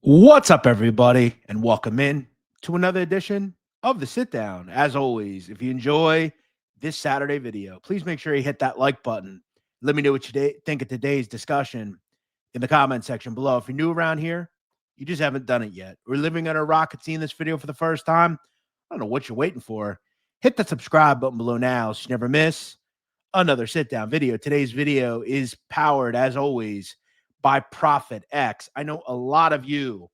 What's up, everybody, and welcome in to another edition of the Sit Down. As always, if you enjoy this Saturday video, please make sure you hit that like button. Let me know what you think of today's discussion in the comment section below. If you're new around here, you just haven't done it yet. We're living under a rock and seeing this video for the first time. I don't know what you're waiting for. Hit the subscribe button below now so you never miss another Sit Down video. Today's video is powered, as always, by ProfitX. I know a lot of you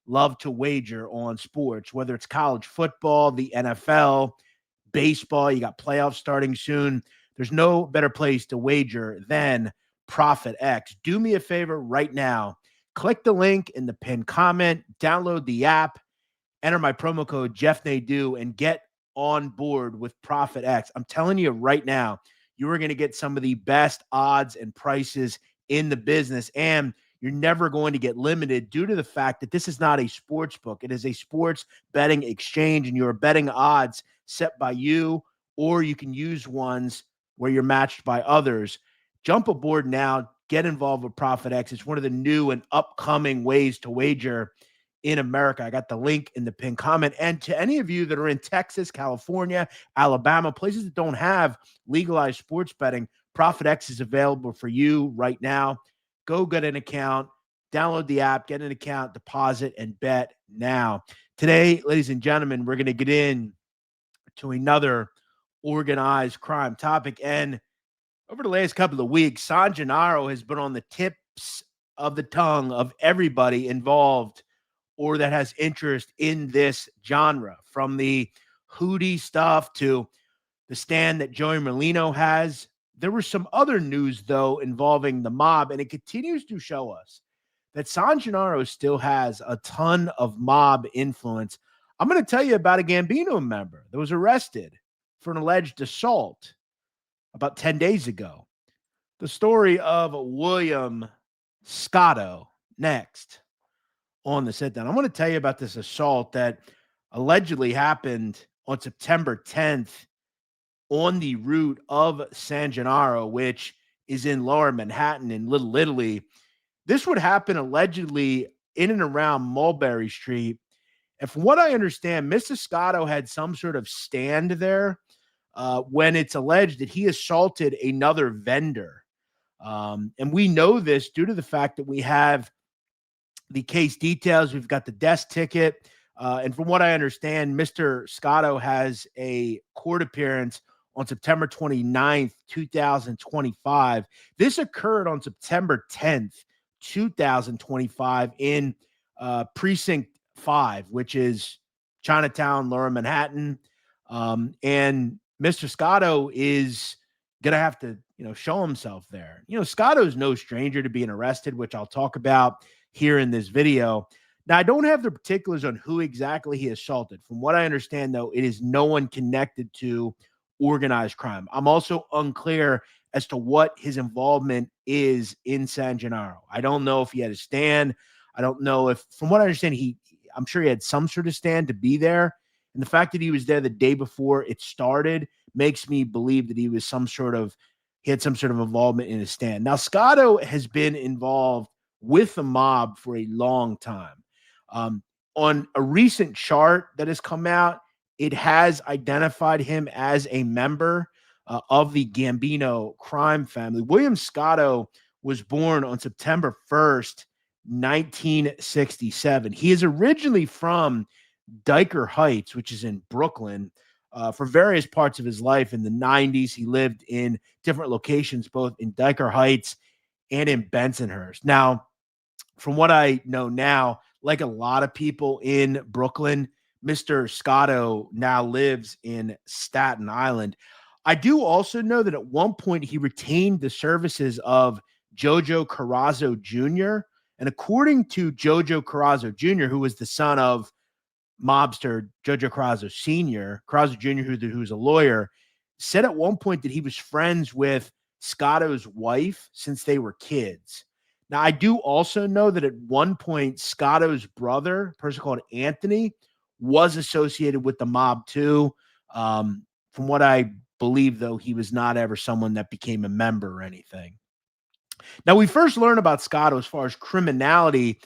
love to wager on sports, whether it's college football, the NFL, baseball. You got playoffs starting soon. There's no better place to wager than ProfitX. Do me a favor right now. Click the link in the pinned comment, download the app, enter my promo code Jeff Nadu, and get on board with ProfitX. I'm telling you right now, you are going to get some of the best odds and prices in the business, and you're never going to get limited due to the fact that this is not a sports book. It is a sports betting exchange, and you're betting odds set by you, or you can use ones where you're matched by others. Jump aboard now. Get involved with ProfitX. It's one of the new and upcoming ways to wager in America. I got the link in the pinned comment. And to any of you that are in Texas, California, Alabama, places that don't have legalized sports betting, ProfitX is available for you right now. Go get an account, download the app, get an account, deposit, and bet now. Today, ladies and gentlemen, we're going to get in to another organized crime topic. And over the last couple of weeks, San Gennaro has been on the tips of the tongue of everybody involved or that has interest in this genre, from the Hootie stuff to the stand that Joey Merlino has. There was some other news, though, involving the mob, and it continues to show us that San Gennaro still has a ton of mob influence. I'm going to tell you about a Gambino member that was arrested for an alleged assault about 10 days ago. The story of William Scotto next on the Sit Down. I want to tell you about this assault that allegedly happened on September 10th on the route of San Gennaro, which is in Lower Manhattan in Little Italy. This would happen allegedly in and around Mulberry Street. And from what I understand, Mr. Scotto had some sort of stand there when it's alleged that he assaulted another vendor. And we know this due to the fact that we have the case details. We've got the desk ticket. And from what I understand, Mr. Scotto has a court appearance on September 29th, 2025. This occurred on September 10th, 2025 in Precinct 5, which is Chinatown, Lower Manhattan. And Mr. Scotto is going to have to, show himself there. Scotto's no stranger to being arrested, which I'll talk about here in this video. Now, I don't have the particulars on who exactly he assaulted. From what I understand, though, it is no one connected to organized crime. I'm also unclear as to what his involvement is in San Gennaro. I don't know if he had a stand. I don't know if, from what I understand, I'm sure he had some sort of stand to be there. And the fact that he was there the day before it started makes me believe that he had some sort of involvement in his stand. Now, Scotto has been involved with the mob for a long time. On a recent chart that has come out, it has identified him as a member of the Gambino crime family. William Scotto was born on September 1st, 1967. He is originally from Dyker Heights, which is in Brooklyn. For various parts of his life in the 90s, he lived in different locations, both in Dyker Heights and in Bensonhurst. Now, from what I know now, like a lot of people in Brooklyn, Mr. Scotto now lives in Staten Island. I do also know that at one point he retained the services of Jojo Carrazzo Jr. And according to Jojo Carrazzo Jr., who was the son of mobster Jojo Carrazzo Sr., Carrazzo Jr., who's a lawyer, said at one point that he was friends with Scotto's wife since they were kids. Now, I do also know that at one point, Scotto's brother, a person called Anthony, was associated with the mob too. From what I believe, though, he was not ever someone that became a member or anything. Now, we first learn about Scotto as far as criminality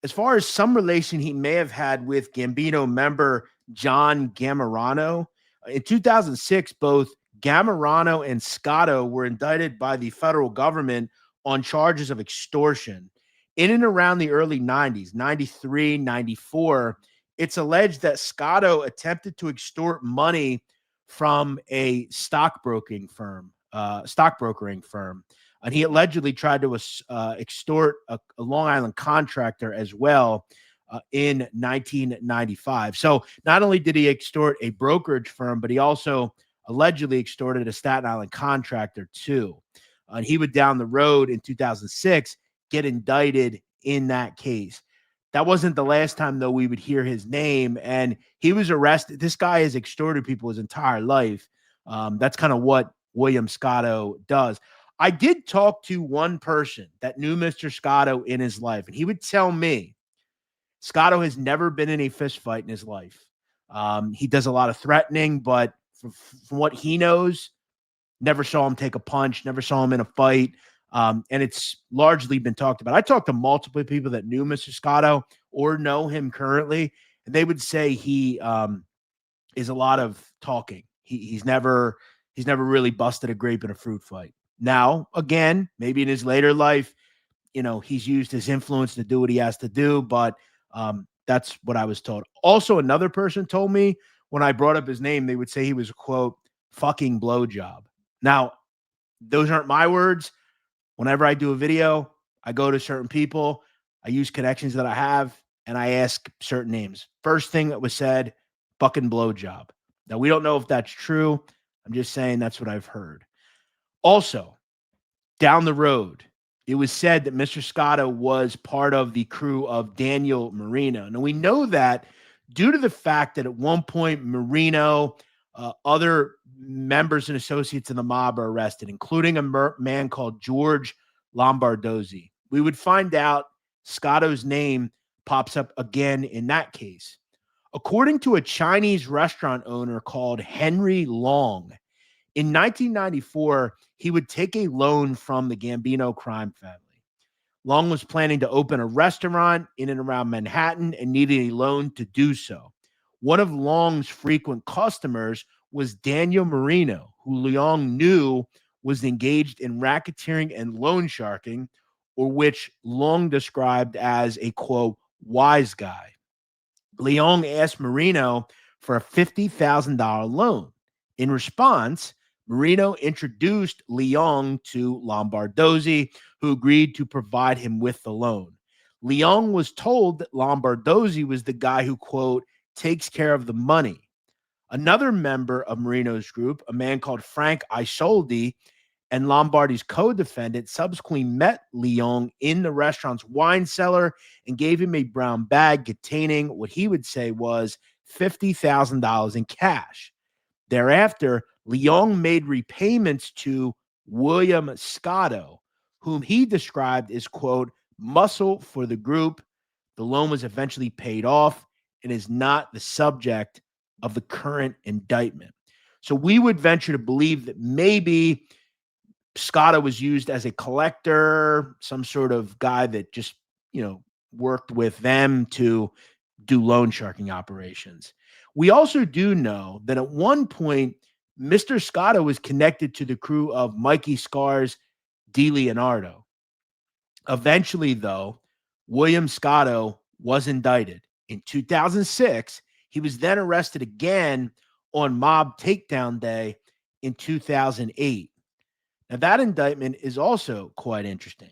as far as some relation he may have had with Gambino member John Gamarano, in 2006, both Gamarano and Scotto were indicted by the federal government on charges of extortion. In and around the early 90s, 93, 94, it's alleged that Scotto attempted to extort money from a stockbrokering firm, and he allegedly tried to extort a Long Island contractor as well in 1995. So not only did he extort a brokerage firm, but he also allegedly extorted a Staten Island contractor too. And he would down the road in 2006 get indicted in that case. That wasn't the last time, though, we would hear his name. And he was arrested. This guy has extorted people his entire life. That's kind of what William Scotto does. I did talk to one person that knew Mr. Scotto in his life, and he would tell me Scotto has never been in a fist fight in his life. He does a lot of threatening, but from what he knows, never saw him take a punch, never saw him in a fight. And it's largely been talked about. I talked to multiple people that knew Mr. Scotto or know him currently, and they would say he is a lot of talking. He's never really busted a grape in a fruit fight. Now, again, maybe in his later life, he's used his influence to do what he has to do, but that's what I was told. Also, another person told me when I brought up his name, they would say he was a, quote, fucking blowjob. Now, those aren't my words. Whenever I do a video, I go to certain people, I use connections that I have, and I ask certain names. First thing that was said, fucking blowjob. Now, we don't know if that's true. I'm just saying that's what I've heard. Also, down the road, it was said that Mr. Scotto was part of the crew of Daniel Marino. Now, we know that due to the fact that at one point, Marino, other members and associates in the mob are arrested, including a man called George Lombardozzi. We would find out Scotto's name pops up again in that case. According to a Chinese restaurant owner called Henry Long, in 1994, he would take a loan from the Gambino crime family. Long was planning to open a restaurant in and around Manhattan and needed a loan to do so. One of Long's frequent customers was Daniel Marino, who Long knew was engaged in racketeering and loan sharking, or which Long described as a, quote, wise guy. Leong asked Marino for a $50,000 loan. In response, Marino introduced Leong to Lombardozzi, who agreed to provide him with the loan. Leong was told that Lombardozzi was the guy who, quote, takes care of the money. Another member of Marino's group, a man called Frank Isoldi, and Lombardi's co-defendant, subsequently met Leong in the restaurant's wine cellar and gave him a brown bag containing what he would say was $50,000 in cash. Thereafter, Leong made repayments to William Scotto, whom he described as, quote, muscle for the group. The loan was eventually paid off and is not the subject of the current indictment. So we would venture to believe that maybe Scotto was used as a collector, some sort of guy that just, worked with them to do loan sharking operations. We also do know that at one point, Mr. Scotto was connected to the crew of Mikey Scars, DiLeonardo. Eventually, though, William Scotto was indicted. In 2006, he was then arrested again on mob takedown day in 2008. Now, that indictment is also quite interesting.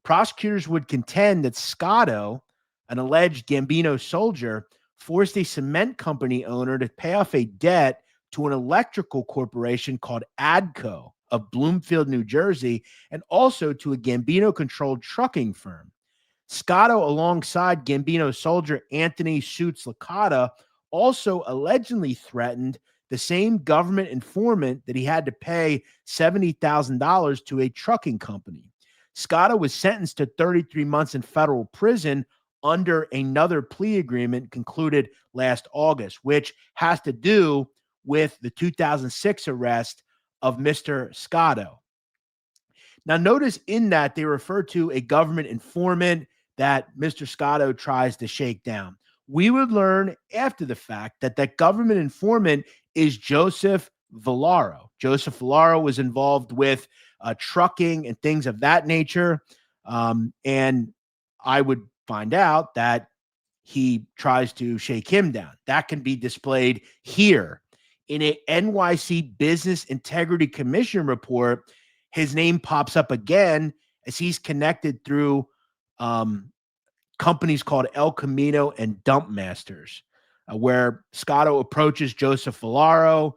Prosecutors would contend that Scotto, an alleged Gambino soldier, forced a cement company owner to pay off a debt to an electrical corporation called ADCO of Bloomfield, New Jersey, and also to a Gambino-controlled trucking firm. Scotto, alongside Gambino soldier Anthony Suits Licata, also allegedly threatened the same government informant that he had to pay $70,000 to a trucking company. Scotto was sentenced to 33 months in federal prison under another plea agreement concluded last August, which has to do with the 2006 arrest of Mr. Scotto. Now, notice in that they refer to a government informant that Mr. Scotto tries to shake down. We would learn after the fact that that government informant is Joseph Villaro. Joseph Villaro was involved with trucking and things of that nature. And I would find out that he tries to shake him down. That can be displayed here in a NYC Business Integrity Commission report. His name pops up again as he's connected through companies called El Camino and Dump Masters, where Scotto approaches Joseph Villaro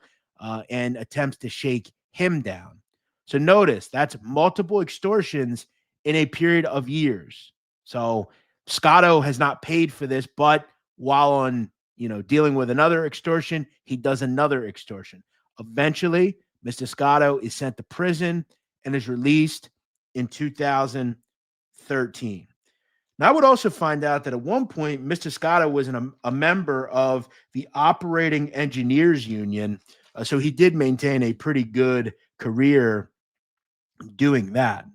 and attempts to shake him down. So notice that's multiple extortions in a period of years. So Scotto has not paid for this, but while on, dealing with another extortion, he does another extortion. Eventually, Mr. Scotto is sent to prison and is released in 2013. Now, I would also find out that at one point, Mr. Scotto was a member of the Operating Engineers Union. So he did maintain a pretty good career doing that.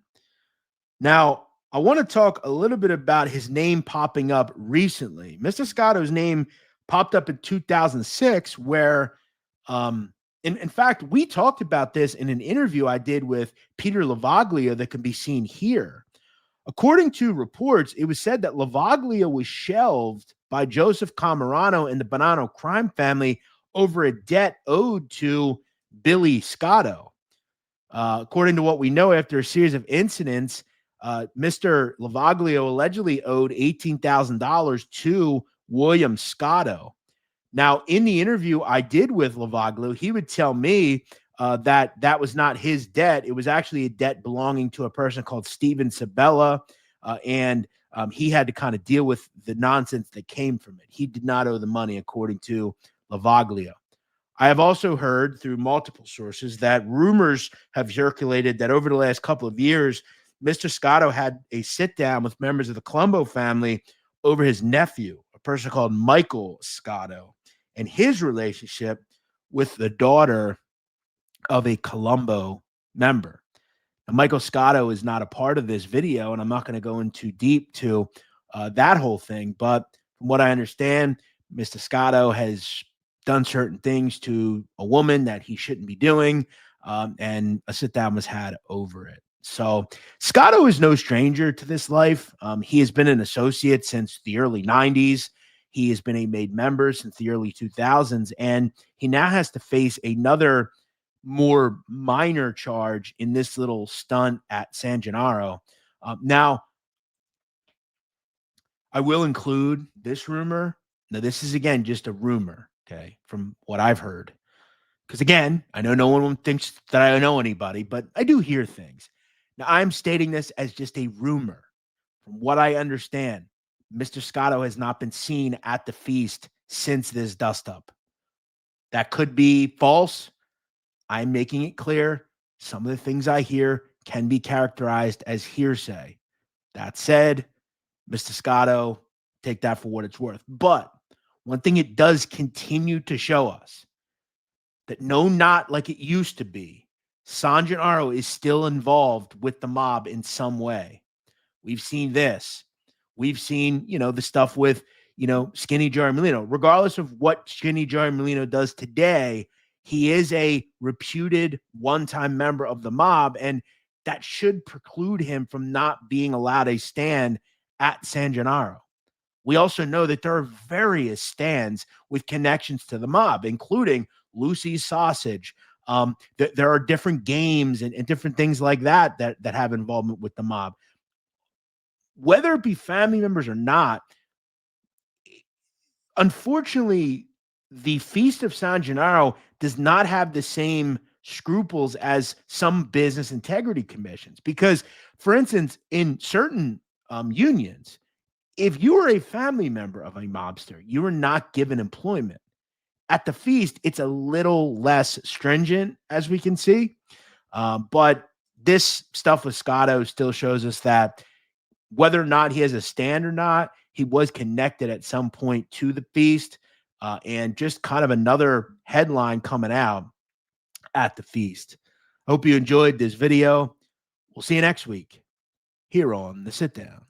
Now, I want to talk a little bit about his name popping up recently. Mr. Scotto's name popped up in 2006, where, in fact, we talked about this in an interview I did with Peter Lavaglia that can be seen here. According to reports, it was said that Lavaglia was shelved by Joseph Camarano and the Bonanno crime family over a debt owed to Billy Scotto. According to what we know, after a series of incidents, Mr. Lavaglia allegedly owed $18,000 to William Scotto. Now, in the interview I did with Lavaglia, he would tell me that was not his debt. It was actually a debt belonging to a person called Steven Sabella, and he had to kind of deal with the nonsense that came from it. He did not owe the money, according to Lavaglia. I have also heard through multiple sources that rumors have circulated that over the last couple of years, Mr. Scotto had a sit-down with members of the Colombo family over his nephew, a person called Michael Scotto, and his relationship with the daughter of a Colombo member. Now, Michael Scotto is not a part of this video, and I'm not going to go into deep to that whole thing. But from what I understand, Mr. Scotto has done certain things to a woman that he shouldn't be doing, and a sit-down was had over it. So Scotto is no stranger to this life. He has been an associate since the early 90s. He has been a made member since the early 2000s, and he now has to face another more minor charge in this little stunt at San Gennaro. Now, I will include this rumor. Now, this is, again, just a rumor, okay, from what I've heard. Because, again, I know no one thinks that I know anybody, but I do hear things. Now, I'm stating this as just a rumor. From what I understand, Mr. Scotto has not been seen at the feast since this dust-up. That could be false. I'm making it clear some of the things I hear can be characterized as hearsay. That said, Mr. Scotto, take that for what it's worth. But one thing it does continue to show us, that no, not like it used to be, San Gennaro is still involved with the mob in some way. We've seen this. We've seen, the stuff with, Skinny Joey Molino. Regardless of what Skinny Joey Molino does today, he is a reputed one-time member of the mob, and that should preclude him from not being allowed a stand at San Gennaro. We also know that there are various stands with connections to the mob, including Lucy's Sausage. There are different games and different things like that have involvement with the mob. Whether it be family members or not, unfortunately, the Feast of San Gennaro does not have the same scruples as some business integrity commissions. Because, for instance, in certain unions, if you are a family member of a mobster, you are not given employment. At the feast, it's a little less stringent, as we can see. But this stuff with Scotto still shows us that whether or not he has a stand or not, he was connected at some point to the feast, and just kind of another headline coming out at the feast. Hope you enjoyed this video. We'll see you next week here on The Sit Down.